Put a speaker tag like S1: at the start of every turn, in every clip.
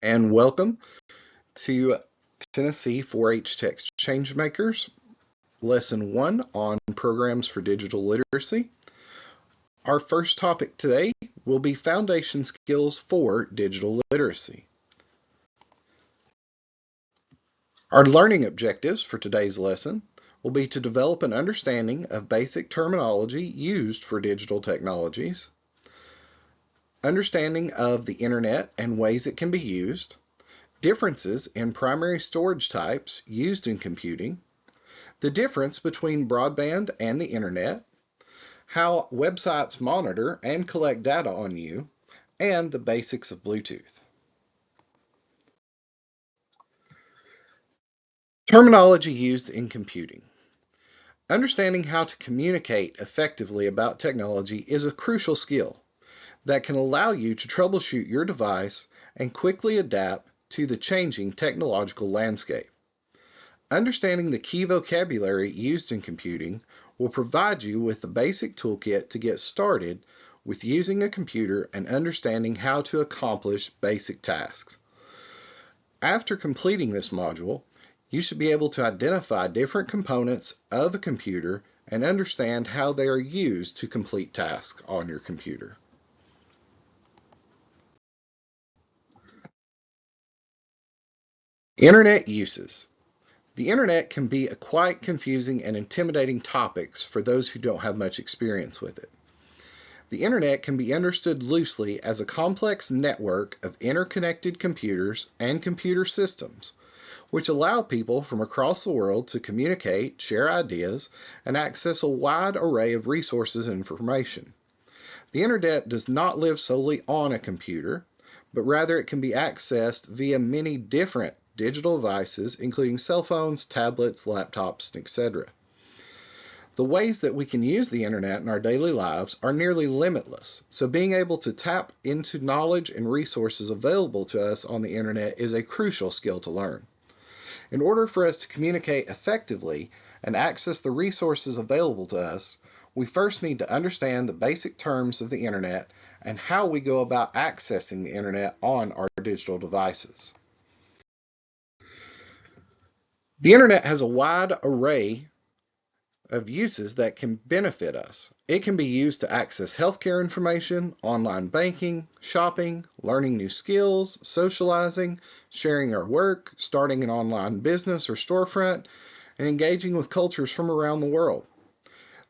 S1: and welcome to Tennessee 4-H Tech Changemakers, Lesson 1 on Programs for Digital Literacy. Our first topic today will be Foundation Skills for Digital Literacy. Our learning objectives for today's lesson will be to develop an understanding of basic terminology used for digital technologies, understanding of the Internet and ways it can be used, differences in primary storage types used in computing, the difference between broadband and the Internet, how websites monitor and collect data on you, and the basics of Bluetooth. Terminology used in computing. Understanding how to communicate effectively about technology is a crucial skill that can allow you to troubleshoot your device and quickly adapt to the changing technological landscape. Understanding the key vocabulary used in computing will provide you with the basic toolkit to get started with using a computer and understanding how to accomplish basic tasks. After completing this module, you should be able to identify different components of a computer and understand how they are used to complete tasks on your computer. Internet uses. The Internet can be a quite confusing and intimidating topic for those who don't have much experience with it. The Internet can be understood loosely as a complex network of interconnected computers and computer systems, which allow people from across the world to communicate, share ideas, and access a wide array of resources and information. The Internet does not live solely on a computer, but rather it can be accessed via many different digital devices, including cell phones, tablets, laptops, etc. The ways that we can use the Internet in our daily lives are nearly limitless, so being able to tap into knowledge and resources available to us on the Internet is a crucial skill to learn. In order for us to communicate effectively and access the resources available to us, we first need to understand the basic terms of the Internet and how we go about accessing the Internet on our digital devices. The Internet has a wide array of uses that can benefit us. It can be used to access healthcare information, online banking, shopping, learning new skills, socializing, sharing our work, starting an online business or storefront, and engaging with cultures from around the world.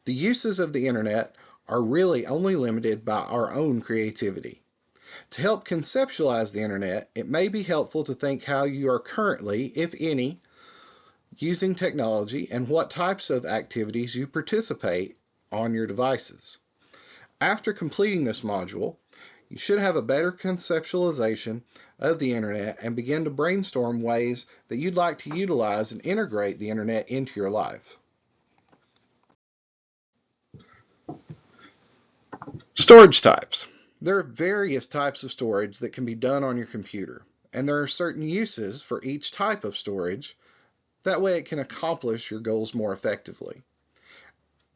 S1: The uses of the Internet are really only limited by our own creativity. To help conceptualize the Internet, it may be helpful to think how you are currently, if any, using technology and what types of activities you participate on your devices. After completing this module, you should have a better conceptualization of the Internet and begin to brainstorm ways that you'd like to utilize and integrate the Internet into your life. Storage types. There are various types of storage that can be done on your computer, and there are certain uses for each type of storage. That way it can accomplish your goals more effectively.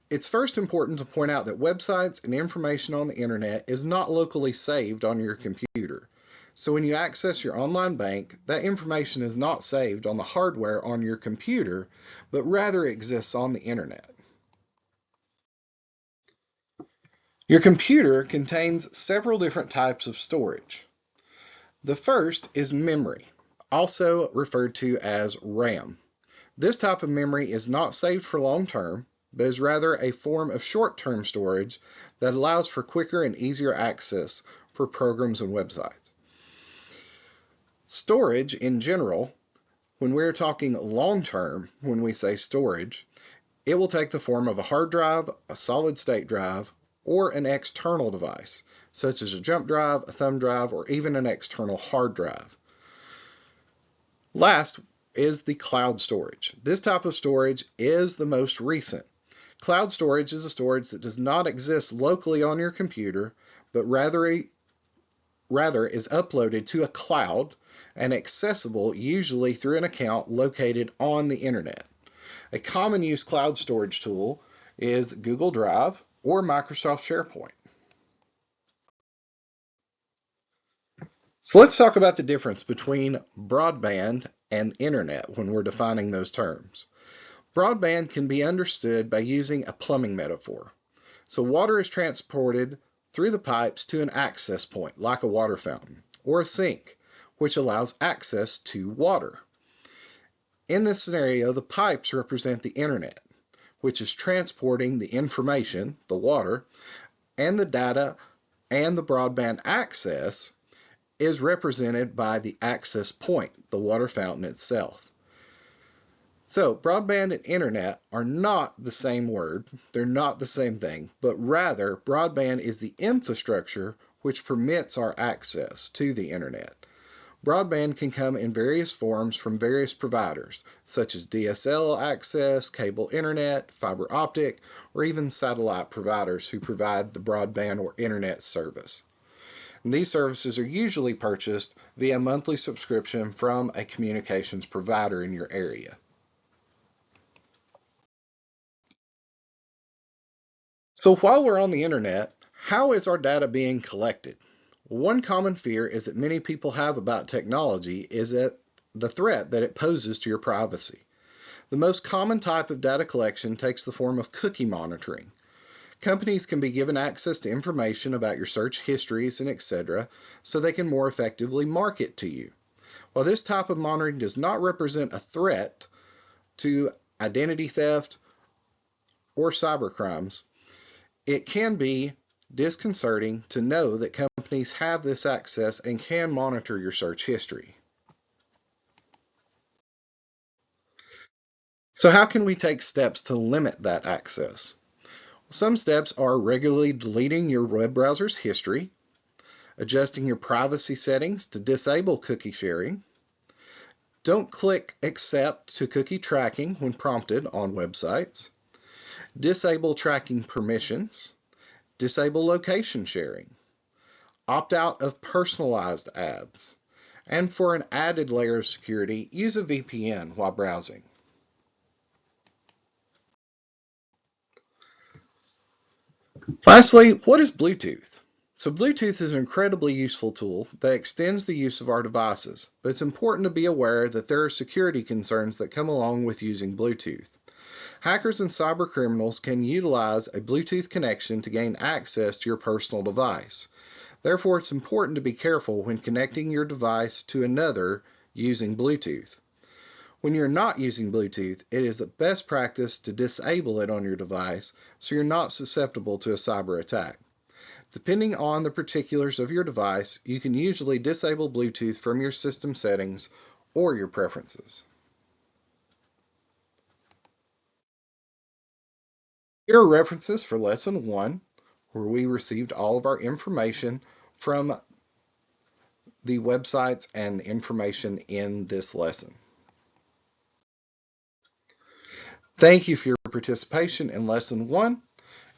S1: It's first important to point out that websites and information on the Internet is not locally saved on your computer. So when you access your online bank, that information is not saved on the hardware on your computer, but rather exists on the Internet. Your computer contains several different types of storage. The first is memory, also referred to as RAM. This type of memory is not saved for long term, but is rather a form of short-term storage that allows for quicker and easier access for programs and websites. Storage in general, when we're talking long-term, when we say storage, it will take the form of a hard drive, a solid-state drive, or an external device, such as a jump drive, a thumb drive, or even an external hard drive. Last is the cloud storage. This type of storage is the most recent. Cloud storage is a storage that does not exist locally on your computer, but rather is uploaded to a cloud and accessible usually through an account located on the Internet. A common use cloud storage tool is Google Drive or Microsoft SharePoint. So let's talk about the difference between broadband and internet when we're defining those terms. Broadband can be understood by using a plumbing metaphor. So water is transported through the pipes to an access point, like a water fountain or a sink, which allows access to water. In this scenario, the pipes represent the internet, which is transporting the information, the water, and the data, and the broadband access is represented by the access point, the water fountain itself. So broadband and internet are not the same word, they're not the same thing, but rather broadband is the infrastructure which permits our access to the internet. Broadband can come in various forms from various providers, such as DSL access, cable internet, fiber optic, or even satellite providers who provide the broadband or internet service. And these services are usually purchased via monthly subscription from a communications provider in your area. So while we're on the internet, how is our data being collected? One common fear is that many people have about technology is that the threat that it poses to your privacy. The most common type of data collection takes the form of cookie monitoring. Companies can be given access to information about your search histories and etc. so they can more effectively market to you. While this type of monitoring does not represent a threat to identity theft or cybercrimes, it can be disconcerting to know that companies have this access and can monitor your search history. So how can we take steps to limit that access? Some steps are regularly deleting your web browser's history, adjusting your privacy settings to disable cookie sharing, don't click accept to cookie tracking when prompted on websites, disable tracking permissions, disable location sharing, opt out of personalized ads, and for an added layer of security, use a VPN while browsing. Lastly, what is Bluetooth? So Bluetooth is an incredibly useful tool that extends the use of our devices, but it's important to be aware that there are security concerns that come along with using Bluetooth. Hackers and cyber criminals can utilize a Bluetooth connection to gain access to your personal device. Therefore, it's important to be careful when connecting your device to another using Bluetooth. When you're not using Bluetooth, it is best practice to disable it on your device so you're not susceptible to a cyber attack. Depending on the particulars of your device, you can usually disable Bluetooth from your system settings or your preferences. Here are references for Lesson 1, where we received all of our information from the websites and information in this lesson. Thank you for your participation in Lesson 1.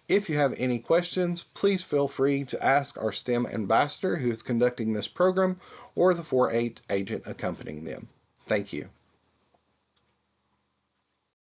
S1: If you have any questions, please feel free to ask our STEM ambassador who is conducting this program or the 4-H agent accompanying them. Thank you.